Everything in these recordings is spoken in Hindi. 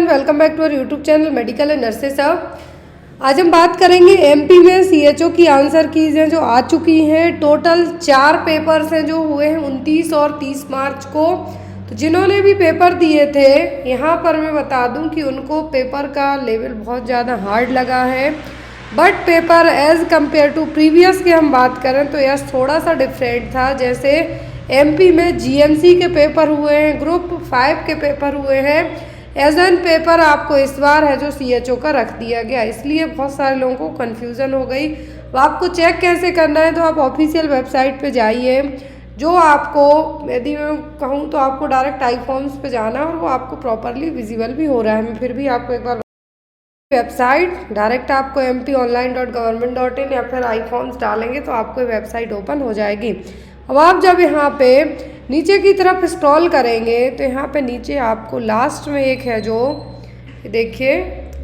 Welcome back to our YouTube channel medical and nurses hub. आज हम बात करेंगे एमपी में सीएचओ की आंसर कीज हैं जो आ चुकी हैं। टोटल 4 पेपर्स हैं जो हुए हैं 29 और 30 मार्च को। तो जिन्होंने भी पेपर दिए थे यहाँ पर मैं बता दूं कि उनको पेपर का लेवल बहुत ज़्यादा हार्ड लगा है। But paper as compare to previous की हम बात करें तो यस थोड़ा सा डिफरेंट था। जैसे एमपी में जीएमसी के पेपर हुए हैं, ग्रुप 5 के पेपर हुए हैं, एज एन पेपर आपको इस बार है जो सीएचओ का रख दिया गया, इसलिए बहुत सारे लोगों को कन्फ्यूज़न हो गई। तो आपको चेक कैसे करना है तो आप ऑफिशियल वेबसाइट पे जाइए। जो आपको यदि मैं कहूँ तो आपको डायरेक्ट आई फॉर्म्स पे जाना और वो आपको प्रॉपरली विजिबल भी हो रहा है। मैं फिर भी आपको एक बार वेबसाइट डायरेक्ट आपको mponline.government.in या फिर आई फॉर्म्स डालेंगे तो आपको वेबसाइट ओपन हो जाएगी। अब आप जब यहाँ पे नीचे की तरफ स्क्रॉल करेंगे तो यहाँ पे नीचे आपको लास्ट में एक है जो देखिए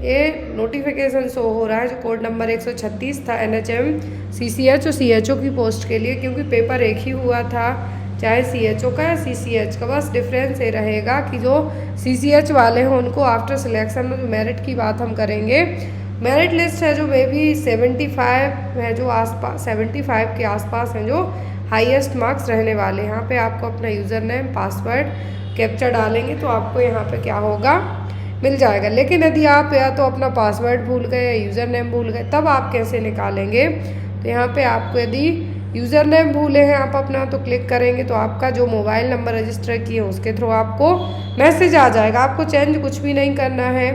ये नोटिफिकेशन शो हो रहा है जो कोड नंबर 136 था NHM CCH और CHO की पोस्ट के लिए, क्योंकि पेपर एक ही हुआ था चाहे CHO का या CCH का। बस डिफरेंस ये रहेगा कि जो CCH वाले हैं उनको आफ्टर सिलेक्शन में जो मेरिट की बात हम करेंगे, मेरिट लिस्ट है जो मे बी 75 है जो आसपास 75 के आसपास हैं जो हाईएस्ट मार्क्स रहने वाले। यहाँ पे आपको अपना यूज़र नेम पासवर्ड कैप्चा डालेंगे तो आपको यहाँ पे क्या होगा मिल जाएगा। लेकिन यदि आप या तो अपना पासवर्ड भूल गए या यूज़र नेम भूल गए तब आप कैसे निकालेंगे, तो यहाँ पे आपको यदि यूज़र नेम भूले हैं आप अपना तो क्लिक करेंगे तो आपका जो मोबाइल नंबर रजिस्टर किए उसके थ्रू आपको मैसेज आ जाएगा। आपको चेंज कुछ भी नहीं करना है।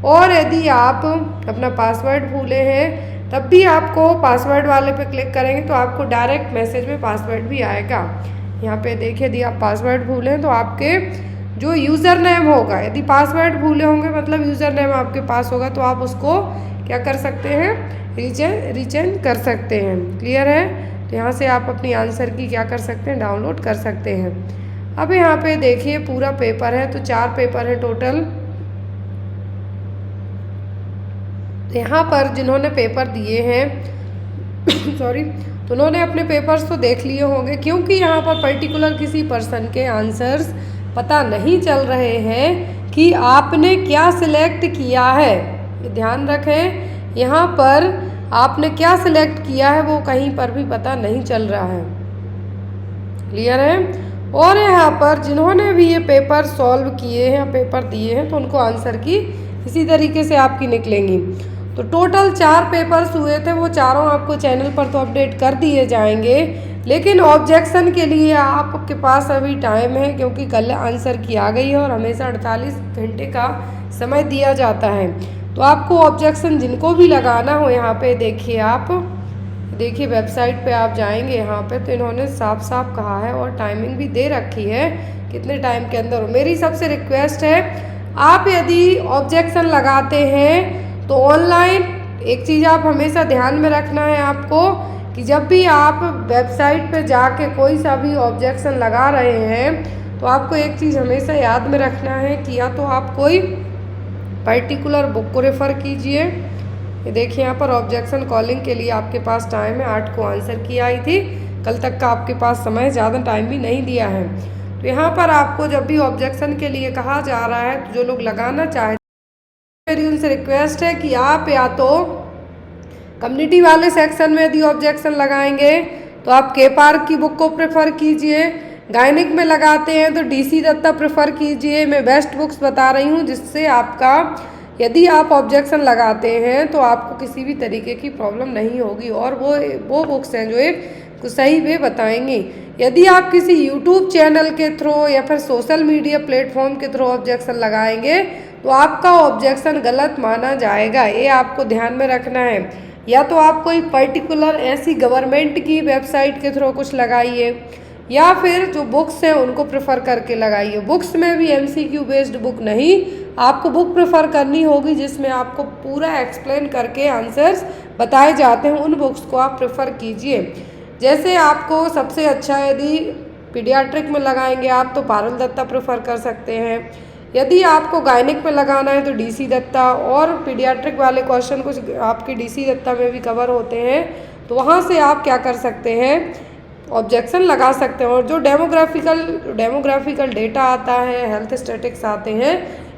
और यदि आप अपना पासवर्ड भूले हैं तब भी आपको पासवर्ड वाले पे क्लिक करेंगे तो आपको डायरेक्ट मैसेज में पासवर्ड भी आएगा। यहाँ पे देखिए यदि आप पासवर्ड भूलें तो आपके जो यूज़र नेम होगा, यदि पासवर्ड भूले होंगे मतलब यूज़र नेम आपके पास होगा तो आप उसको क्या कर सकते हैं रीचेंज कर सकते हैं। क्लियर है? तो यहाँ से आप अपनी आंसर की क्या कर सकते हैं डाउनलोड कर सकते हैं। अब यहाँ पे देखिए पूरा पेपर है तो 4 पेपर है टोटल। यहाँ पर जिन्होंने पेपर दिए हैं सॉरी तो उन्होंने अपने पेपर्स तो देख लिए होंगे, क्योंकि यहाँ पर पर्टिकुलर किसी पर्सन के आंसर्स पता नहीं चल रहे हैं कि आपने क्या सिलेक्ट किया है। ध्यान रखें यहाँ पर आपने क्या सिलेक्ट किया है वो कहीं पर भी पता नहीं चल रहा है। क्लियर है? और यहाँ पर जिन्होंने भी ये पेपर सॉल्व किए हैं पेपर दिए हैं तो उनको आंसर की इसी तरीके से आपकी निकलेंगी। तो टोटल 4 पेपर्स हुए थे, वो चारों आपको चैनल पर तो अपडेट कर दिए जाएंगे, लेकिन ऑब्जेक्शन के लिए आपके पास अभी टाइम है क्योंकि कल आंसर की आ गई है और हमेशा 48 घंटे का समय दिया जाता है। तो आपको ऑब्जेक्शन जिनको भी लगाना हो यहाँ पे देखिए, आप देखिए वेबसाइट पे आप जाएंगे यहाँ पे तो इन्होंने साफ साफ कहा है और टाइमिंग भी दे रखी है कितने टाइम के अंदर। मेरी सबसे रिक्वेस्ट है आप यदि ऑब्जेक्शन लगाते हैं तो ऑनलाइन एक चीज़ आप हमेशा ध्यान में रखना है आपको कि जब भी आप वेबसाइट पे जाके कोई सा भी ऑब्जेक्शन लगा रहे हैं तो आपको एक चीज़ हमेशा याद में रखना है कि या तो आप कोई पर्टिकुलर बुक को रेफ़र कीजिए। ये देखिए यहाँ पर ऑब्जेक्शन कॉलिंग के लिए आपके पास टाइम है, 8 को आंसर की आई थी, कल तक का आपके पास समय, ज़्यादा टाइम भी नहीं दिया है। तो यहाँ पर आपको जब भी ऑब्जेक्शन के लिए कहा जा रहा है तो जो लोग लगाना चाहते मेरी उनसे रिक्वेस्ट है कि आप या तो कम्युनिटी वाले सेक्शन में यदि ऑब्जेक्शन लगाएंगे तो आप के पार्क की बुक को प्रेफर कीजिए, गायनिक में लगाते हैं तो DC दत्ता प्रेफर कीजिए। मैं बेस्ट बुक्स बता रही हूँ जिससे आपका यदि आप ऑब्जेक्शन लगाते हैं तो आपको किसी भी तरीके की प्रॉब्लम नहीं होगी और वो बुक्स हैं जो एक सही वे बताएंगी। यदि आप किसी यूट्यूब चैनल के थ्रू या फिर सोशल मीडिया प्लेटफॉर्म के थ्रू ऑब्जेक्शन लगाएंगे तो आपका ऑब्जेक्शन गलत माना जाएगा, ये आपको ध्यान में रखना है। या तो आप कोई पर्टिकुलर ऐसी गवर्नमेंट की वेबसाइट के थ्रू कुछ लगाइए या फिर जो बुक्स हैं उनको प्रेफर करके लगाइए। बुक्स में भी MCQ बेस्ड बुक नहीं, आपको बुक प्रेफर करनी होगी जिसमें आपको पूरा एक्सप्लेन करके आंसर्स बताए जाते हैं, उन बुक्स को आप प्रेफर कीजिए। जैसे आपको सबसे अच्छा यदि पीडियाट्रिक में लगाएंगे आप तो पारुल दत्ता प्रेफर कर सकते हैं। यदि आपको गायनिक में लगाना है तो DC दत्ता, और पीडियाट्रिक वाले क्वेश्चन कुछ आपके DC दत्ता में भी कवर होते हैं तो वहाँ से आप क्या कर सकते हैं ऑब्जेक्शन लगा सकते हैं। और जो डेमोग्राफिकल डेटा आता है, हेल्थ स्टैटिक्स आते हैं,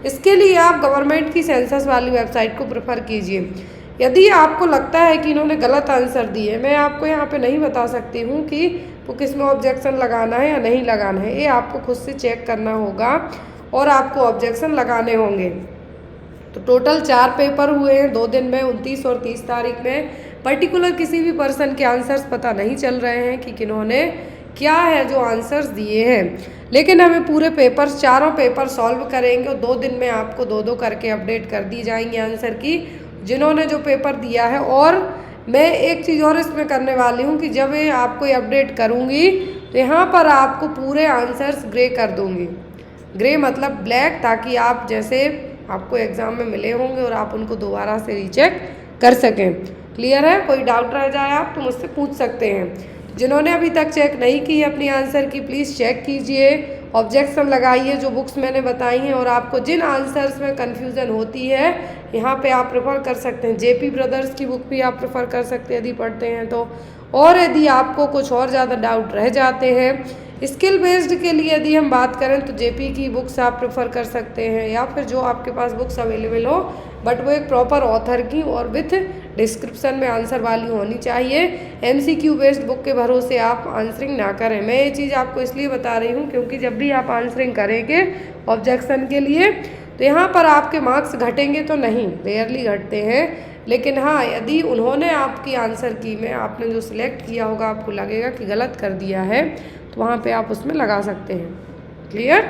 इसके लिए आप गवर्नमेंट की सेंसस वाली वेबसाइट को प्रेफर कीजिए। यदि आपको लगता है कि इन्होंने गलत आंसर दिए, मैं आपको यहाँ पे नहीं बता सकती हूँ कि वो किस में ऑब्जेक्शन लगाना है या नहीं लगाना है, ये आपको खुद से चेक करना होगा और आपको ऑब्जेक्शन लगाने होंगे। तो टोटल 4 पेपर हुए हैं 2 दिन में, 29 और 30 तारीख में। पर्टिकुलर किसी भी पर्सन के आंसर्स पता नहीं चल रहे हैं कि किन्होंने क्या है जो आंसर्स दिए हैं, लेकिन हमें पूरे पेपर्स, चारों पेपर सॉल्व करेंगे और 2 दिन में आपको 2-2 करके अपडेट कर दी जाएंगी आंसर की, जिन्होंने जो पेपर दिया है। और मैं एक चीज़ और इसमें करने वाली हूँ कि जब ये आपको अपडेट करूँगी तो यहाँ पर आपको पूरे आंसर्स ग्रे कर दूँगी। ग्रे मतलब ब्लैक, ताकि आप जैसे आपको एग्ज़ाम में मिले होंगे और आप उनको दोबारा से रीचेक कर सकें। क्लियर है? कोई डाउट रह जाए आप तो मुझसे पूछ सकते हैं। जिन्होंने अभी तक चेक नहीं की है अपनी आंसर की, प्लीज़ चेक कीजिए, ऑब्जेक्शन लगाइए जो बुक्स मैंने बताई हैं, और आपको जिन आंसर्स में कन्फ्यूज़न होती है यहाँ पे आप प्रेफर कर सकते हैं। जेपी ब्रदर्स की बुक भी आप प्रेफर कर सकते हैं यदि पढ़ते हैं तो। और यदि आपको कुछ और ज़्यादा डाउट रह जाते हैं स्किल बेस्ड के लिए यदि हम बात करें तो जेपी की बुक्स आप प्रेफर कर सकते हैं, या फिर जो आपके पास बुक्स अवेलेबल हो बट वो एक प्रॉपर ऑथर की और विथ डिस्क्रिप्शन में आंसर वाली होनी चाहिए। एमसीक्यू बेस्ड बुक के भरोसे आप आंसरिंग ना करें। मैं ये चीज़ आपको इसलिए बता रही हूँ क्योंकि जब भी आप आंसरिंग करेंगे ऑब्जेक्शन के लिए तो यहाँ पर आपके मार्क्स घटेंगे तो नहीं, रेयरली घटते हैं, लेकिन हाँ यदि उन्होंने आपकी आंसर की में आपने जो सिलेक्ट किया होगा आपको लगेगा कि गलत कर दिया है तो वहाँ पे आप उसमें लगा सकते हैं। क्लियर?